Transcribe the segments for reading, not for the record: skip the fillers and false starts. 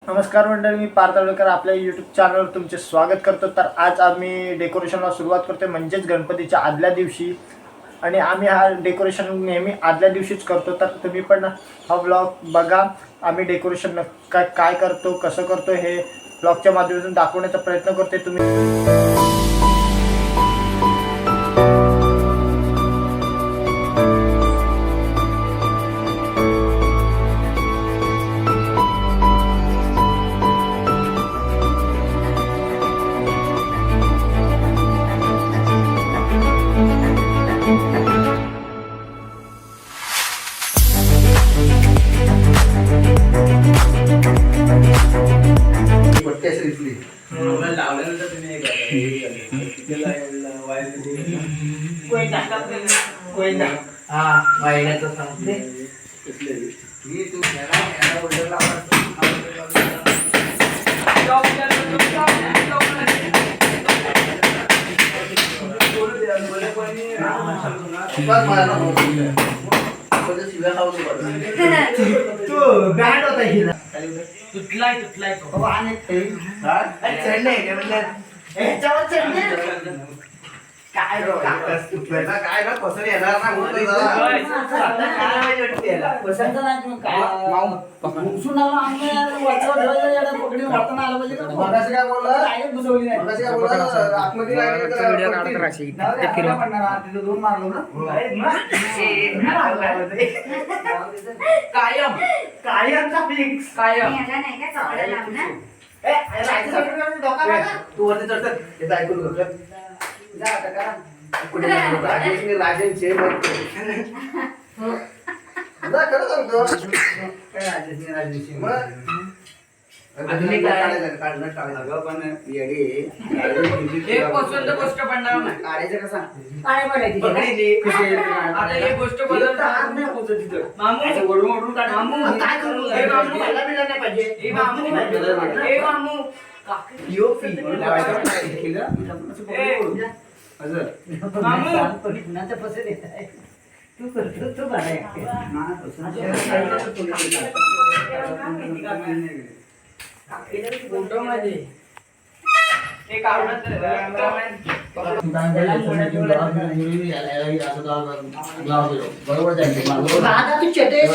नमस्कार मंडळी, मी पार्थ तळेकर आपल्या यूट्यूब चॅनलवर तुमचे स्वागत करतो। तर आज आम्ही डेकोरेशनला सुरुवात करतो, म्हणजेच गणपतीच्या आदल्या दिवशी। आणि आम्ही हा डेकोरेशन नेहमी आदल्या दिवशीच करतो। तर तुम्ही पण हा ब्लॉग बघा, आम्ही डेकोरेशन काय करतो, कसं करतो हे ब्लॉगच्या माध्यमातून दाखवण्याचा प्रयत्न करते। तुम्ही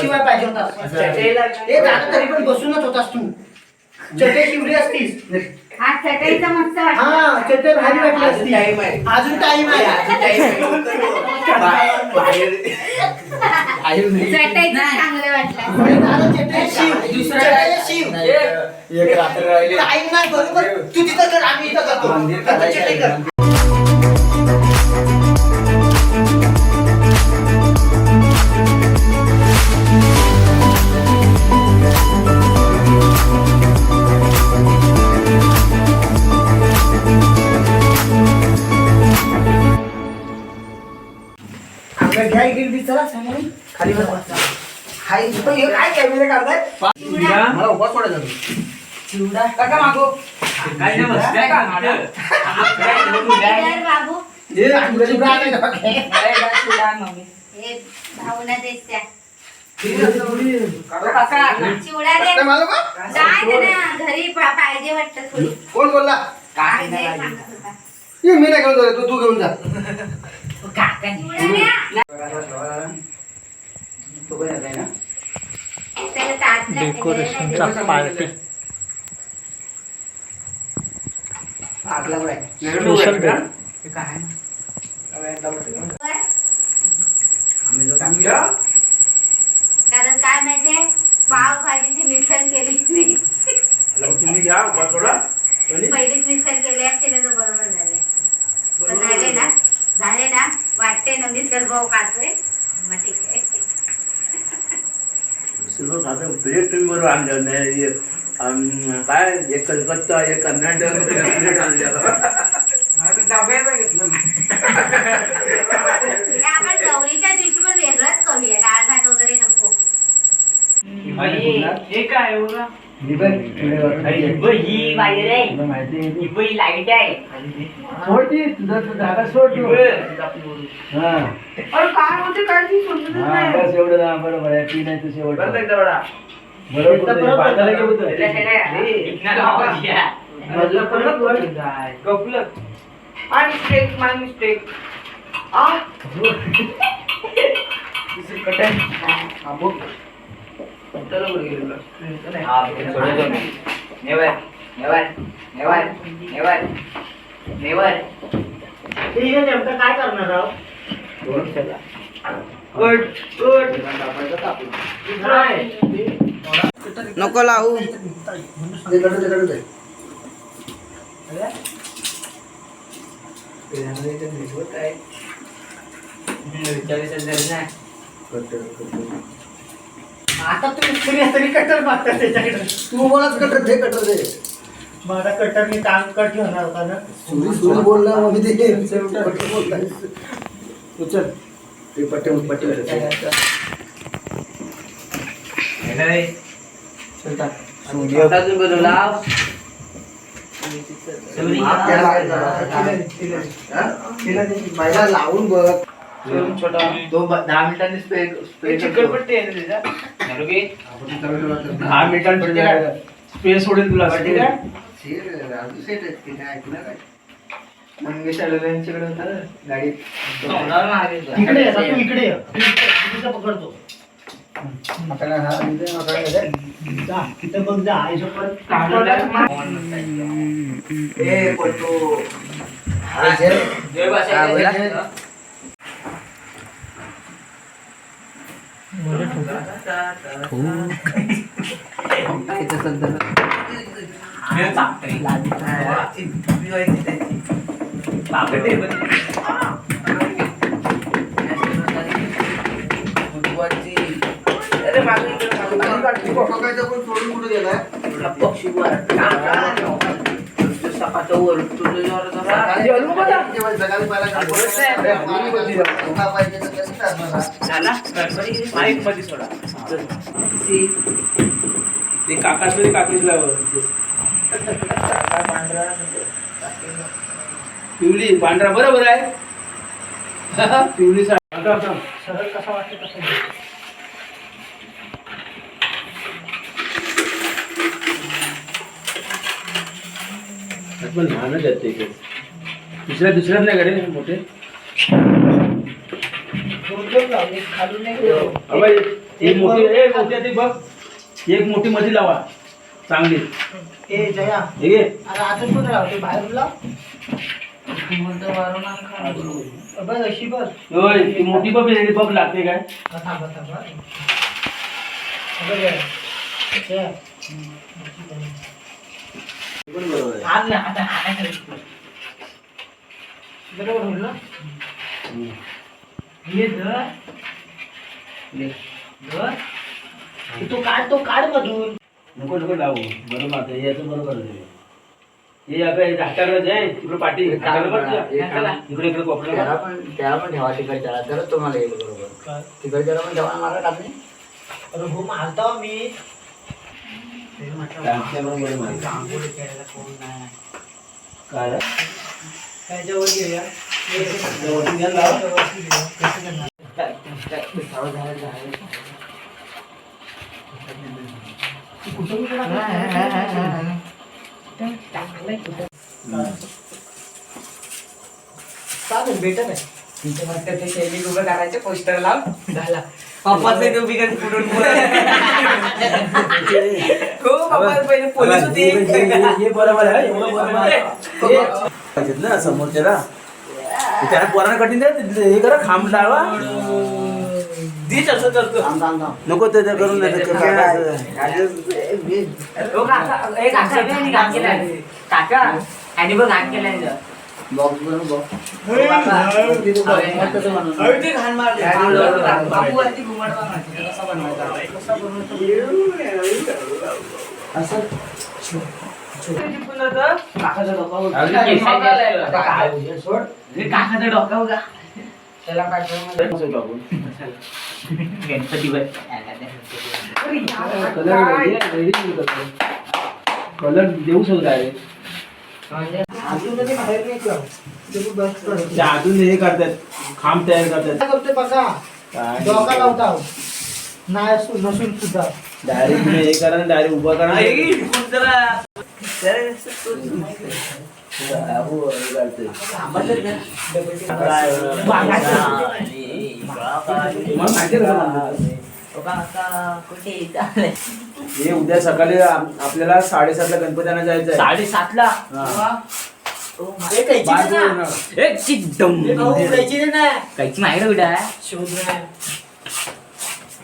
शिवाय पाहिजे होता तरी पण बसूनच होतास तू। चटई शिवली असतीस, चटईचा मस्त चटई भारी वाटली असती। अजून टाइम आहे, चांगलं वाटलं। टाइम नाही बरोबर, तू तिथं कर, आम्ही इथं करतो। चटई कर। खाली हाय काय कॅमेरे काढताय? मला उभा सोडायचा चिवडा काका मागो काय नाही बसताय का बाबू हे चिवडा आहे ना चिवडा मम्मी हे भाऊला देत्या काढो काका चिवडा दे मला का काय ना घरी पाहिजे वाटतं थोडी। कोण बोलला? काय नाही सांगत होता ये मी नाही घेऊन जातो, तू घेऊन जा। काका चिवडा तो पण येत आहे ना डेकोरेशनचा पार्टी आगला बघ स्पेशल काय आम्ही जो काम केलं कारण काय माहितीये, पाव भाजीची मिसळ केली मी। तुम्ही घ्या उभा थोडा पहिलीच मिसळ केली असते ना, तर बरोबर झाले। पण झाले ना वाटते ना मिसळ भाऊ खातोय, मग ठीक आहे। सिल्वर खाते प्लेट तुम्ही बरोबर आणलं नाही, काय एक कलकत्ता एक कर्नाटक प्लेट आणलं। आपण गौरीच्या दिवशी पण वेगळंच करूया, डाळ भात वगैरे नको। हे काय एवढं ही वायर आहे, ही लाईट आहे, सोडती तुझा धागा सोड तू. हा अरे काय होते काय ती समजत हा नाही. बस एवढं ना, बरोबर आहे. ती नाही तर शेवट बंद एकदा बडा बरोबर बाजारला गेलो तर. हे नेमकं काय करणार आहोत? नको लावू आता तुम्ही तरी कटर मागता त्याच्याकडे. तू बोलाच कटर दे कटर दे माझा कटर मी काम कट होणार होता ना. सुरी बोलला मग मी ते पट्टी बोलला उचल ते पट्टी पहिला लावून बघ तो 10 मिनिटांनी स्प्रे चिकटपट्टी आहे ना त्याचा 10 मिनिटांनी स्प्रे सोडेल तुला मंगेश यांच्याकडे होता गाडीत इकडे ये, तू इकडे ये. तिथं पकडतो. जा, तिथं बघ जा. आईसोबत सोडून कुठे गेलाय सकाळी ते काकाच काकीला पिवली पांढरा बरोबर आहे पिवली सरळ कसा वाटतं कसं घे. पण लहानच जाते दुसऱ्या नाही कडे मोठे दोन लाव, एक खालून नाही घेऊ. एक मोठी ती बघ एक मोठी मध्ये लावा चांगली ए जया, हे घे. अरे अजून पण लाव, ते बाहेरून लाव. बघ अशी बघ. होय ती मोठी बघ बघ लागते काय थांबा थांबा. बघ जया. जया. बरोबर होईल ना. हे धर. तो काढ मधून. नको लावू बरोबर आता याचं बरोबर आहे हे आता हाताकडे आहे तिकडे पाठी इकडे कोपऱ्याला त्याला पण ठेवा तिकडच्याला तरच तुम्हाला येईल बरोबर तिकडच्याला पण ठेवा मला टाक नाही अरे हो मारता मी. काय त्याच्यावर घेऊया. चालेल बेटर आहे. तिथे फक्त ते शैली उभं करायचे पोस्टर लाव झाला पप्पाचे उभी कधी पुढून खूप पप्पा पहिले पोलीस होते हे बरोबर आहे एवढं बरोबर आहे ना समोरच्याला त्याला पोरांना कठीण द्या हे करा खांब लावा तीच असं करतो नको ते करून काका आणि बघ घाण केलाय बॉक्स बनव बॉक्स बाबू वरती घुमडवा कसा बनवायचा असं काकाचा डोका बघा त्याला कलर देऊ शकतो अजून हे करतात खांब तयार करतात काय करतोय बघा. काय डोका लावता. नाही नसून सुद्धा डायरेक्ट हे करा ना डायरेक्ट उभा करा हे उद्या सकाळी आपल्याला 7:30ला गणपती आणायला जायचंय. 7:30ला हा. कायची नाही रे बेटा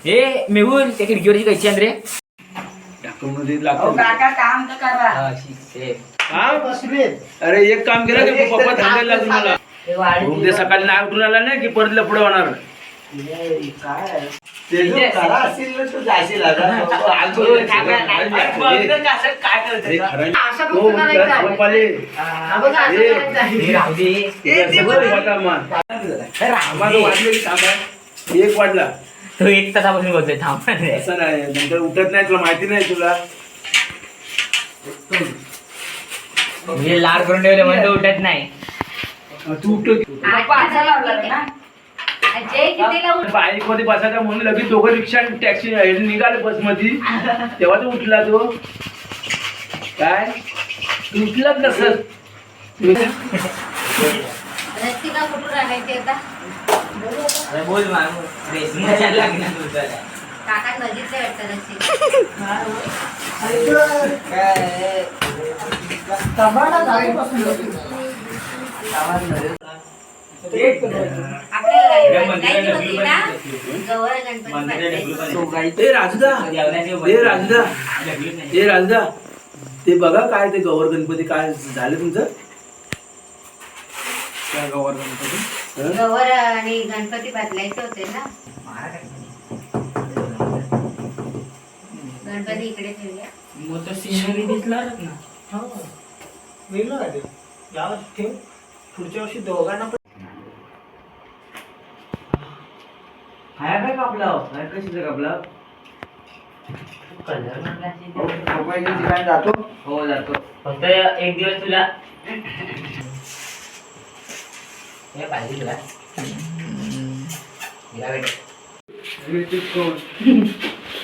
हे मेहूल त्या खिडकीवरची कैची आहे रे काम तर करा. अरे एक काम केलं की पप्पा थांबायला लागून मला उद्या सकाळी नाही उठून आला नाही की परत लफडं होणार. एक वाजला तो 1 तासापासून बोलतोय थांब असं नाही नंतर उठत नाही तुला माहिती नाही तुला म्हणजे लाड करून ठेवले म्हणजे उठत नाही. तू उठतो बाईक मध्ये बसायचा म्हणून लगेच दोघं रिक्षा टॅक्सी निघाले बस मध्ये तेव्हा तो उठला तो काय तू उठलाच नसत. रस्तिका कुठून आणायची आता? बोल काका बघितलं वाटतं रस्तिका. आपल्या होती ना गौर गणपती ए राजदा ते बघा काय ते गौर गणपती काय झालं तुमचं गौर आणि गणपती बदलायचे होते ना. गणपती इकडे ठेवूया. सिनरी दिसणारच ना. वेगळं आहे ते. यावर्षी ठेव पुढच्या वर्षी दोघांना पण काय कापला कशी कापला कलर जातो हो जातो फक्त एक दिवस तुला हे पाहिजे तुला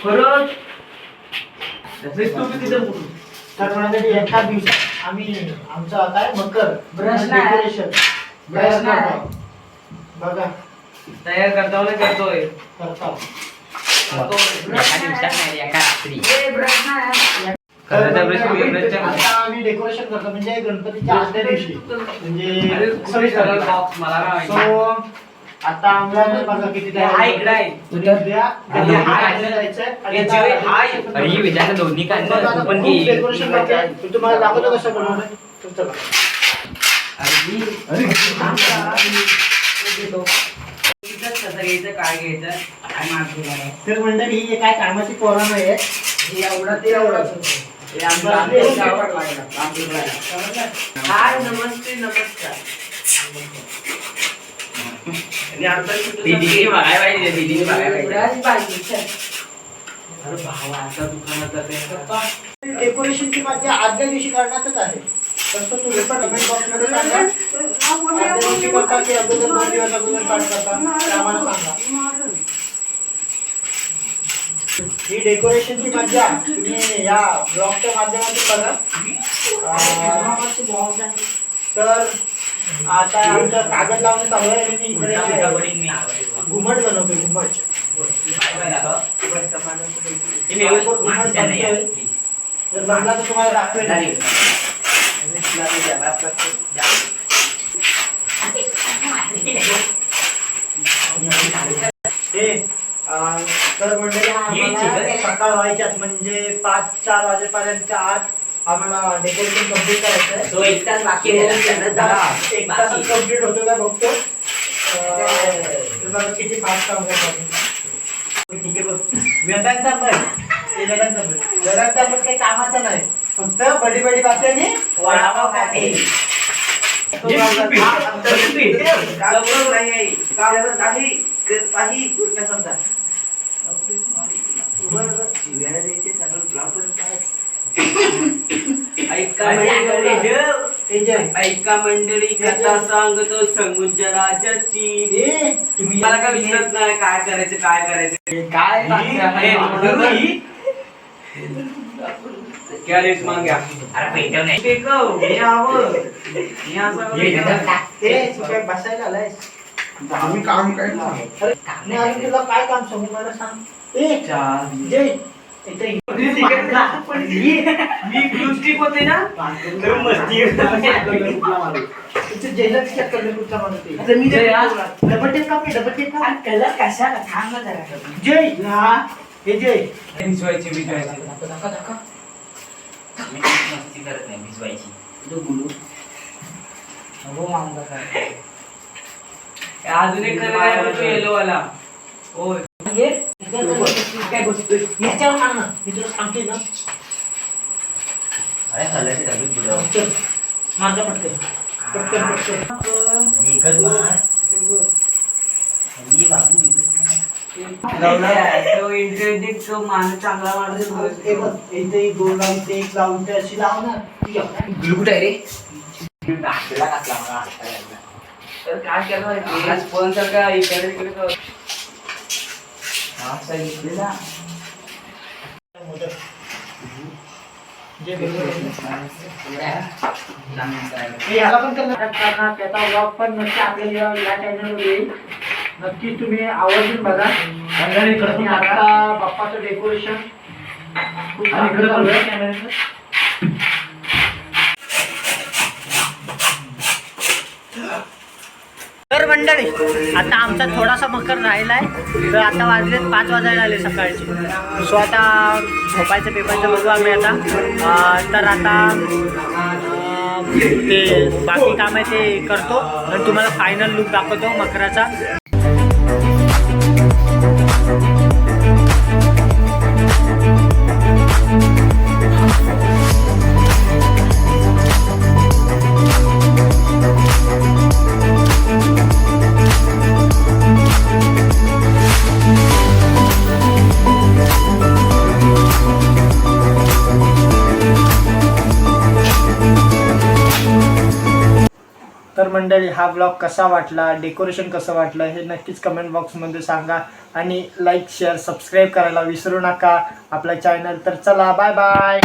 खरंच तर म्हणण्यासाठी एका दिवसात आम्ही आमचं काय मकर डेकोरेशन बघा तयार करता करतोय करता एका दिवसात नाही एका रात्री आता आम्ही डेकोरेशन करतो म्हणजे गणपतीच्या आदल्या दिवशी म्हणजे 26 बॉक्स मला काय सो आता आम्हाला बघा किती हाय इकडे आहे अरे ही विचार दोन्ही काढलं पण की डेकोरेशन करतो तुम्हाला दाखवतो कसं बनवलं चला कसं घ्यायचं काय घ्यायचं काय मागवलं तर मंडळी ही काय कामाची पोरं नाही आहे एवढा ते एवढाच हाय नमस्ते नमस्कार दीदीने बघायला पाहिजे दीदीने बघायला पाहिजे अरे भावा आता दुकानात जाते डेकोरेशनची माझ्या आदल्या दिवशी करण्यातच आहे तसं तुम्ही पण कमेंट बॉक्स मध्ये सांगा आदल्या दिवशी करता की अगोदर 2 दिवस अगोदर स्टार्ट करता ते आम्हाला सांगा. ही डेकोरेशनची मज्जा तुम्ही या ब्लॉगच्या माध्यमातून बघा. तर आता आमचं कागद लावणं चालू आहे आणि मी इकडे घुमट बनवतो घुमट जर बनला तर तुम्हाला दाखवेल. तर म्हणजे सकाळ व्हायच्यात म्हणजे 5-4 वाजेपर्यंतच्या आत आम्हाला डेकोरेशन कम्प्लीट करायचं आहे. तो 1 तास बाकी आहे 1 तासात कम्प्लीट होतो का बघतो. किती फास्ट काम करतात वेदांचा पण काही कामाचं नाही फक्त बडी बडी बात्याने वडापाव खाते. ऐका ऐका मंडळी कथा सांगतो समुद्र राजाची. तुम्ही मला काय विचारत नाही काय करायचं काय करायचं. काय क्या रेस मांग्या अरे पेटव नाही. टेकव हे आवं. हे असं हे बघा. बसायला आलाय. आम्ही काम काय तुला काय काम सांगू मला सांग. जय मी ग्लूस्टिक होते ना तर मस्ती कशाला थांब ना जरा. जय हे जय भिजवायची मी मस्ती करत नाही भिजवायची. अजून एक कलर आहे बघ तो येलो वाला. होय काय बसतोय याच्यावर सांग ना मी तुला सांगते ना. अरे खाल्ल्याची डबी पुढं चल माझा पटकन पटकन पटकन एकच मार. ये बापू तो इंटेलिजंट तो माणूस चांगला माणूस. हे बघ इथे एक गोल लावून ते एक लावून ते अशी लाव ना. ग्लुकोट आहे रे. टाकला घातला मला हाताला लागला. तर काय केलं माहिती स्पॉन्सर का इकडे तिकडे तो असा घेतलेला. याला पण करणार त्याचा ब्लॉग पण नक्की आपल्या या चॅनलवर येईल. नक्की तुम्ही आवर्जून बघा. आणि आता बाप्पाचं डेकोरेशन खूप चांगलं चालू आहे. तर मंडळी आता आमचा थोडासा मकर राहिलाय. तर आता वाजलेत 5 वाजायला आले सकाळचे. सो आता झोपायचं पेपायचं बघू आम्ही आता. तर आता ते बाकी काम आहे ते करतो आणि तुम्हाला फायनल लुक दाखवतो मकराचा. तर मंडळी हा ब्लॉग कसा वाटला, डेकोरेशन कसं वाटलं हे नक्कीच कमेंट बॉक्समध्ये सांगा. आणि लाईक शेअर सबस्क्राईब करायला विसरू नका आपला चॅनल. तर चला बाय बाय.